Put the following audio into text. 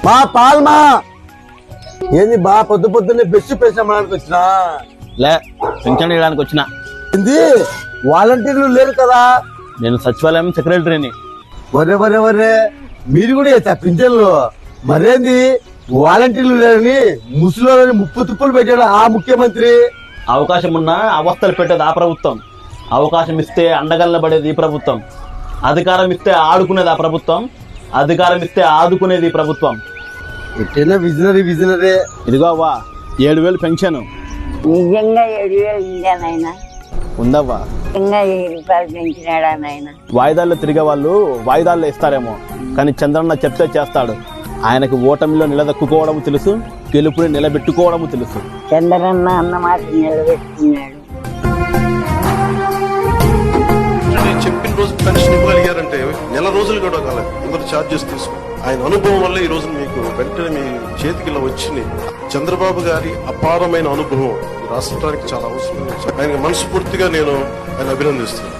మా పాల్మా ఏంది బా పొద్దు పొద్దున్నే బెస్ట్ పెంచడానికి వచ్చినా లే పింఛన్ ఇవ్వడానికి వచ్చిన. ఏంది వాలంటీర్లు లేరు కదా? నేను సచివాలయం సెక్రటరీని. ఒరే ఒరే ఒరే మీరు కూడా చేస్తా పింఛన్లు. మరేంది వాలంటీర్లు లేరని ముసలిని ముప్పు తుప్పులు పెట్టాడు ఆ ముఖ్యమంత్రి. అవకాశం ఉన్నా అవస్థలు పెట్టేది ఆ ప్రభుత్వం. అవకాశం ఇస్తే అండగల్ల పడేది ఈ ప్రభుత్వం. అధికారం ఇస్తే ఆడుకునేది ఆ ప్రభుత్వం. అధికారం ఇస్తే ఆదుకునేది ఈ ప్రభుత్వం. ఎట్టైనా విజనరీ విజనరీ. ఇదిగో అవ్వా 7,000 పెన్షన్ నిజంగా 7,000 ఉందా నాయన? ఉందవ్వా. నిజంగా 7 రూపాయలు పెంచినాడా నాయన? వాయిదాల్లో తిరిగే వాళ్ళు వాయిదాల్లో ఇస్తారేమో, కానీ చంద్రన్న చెప్తే చేస్తాడు. ఆయనకి ఓటమిలో నిలదొక్కుకోవడం తెలుసు, గెలుపుని నిలబెట్టుకోవడం తెలుసు. చంద్రన్న అన్న మాట నిలబెట్టుకున్నాడు. చెప్పిన రోజు పెన్షన్ ఇవ్వగలిగారంటే నెల రోజులు కూడా కాలేదు. అందరూ ఛార్జెస్ తీసుకు ఆయన అనుభవం వల్ల ఈ రోజు మీకు వెంటనే మీ చేతికి ఇలా వచ్చింది. చంద్రబాబు గారి అపారమైన అనుభవం రాష్ట్రానికి చాలా అవసరం. ఆయన మనస్ఫూర్తిగా నేను ఆయన అభినందిస్తున్నాను.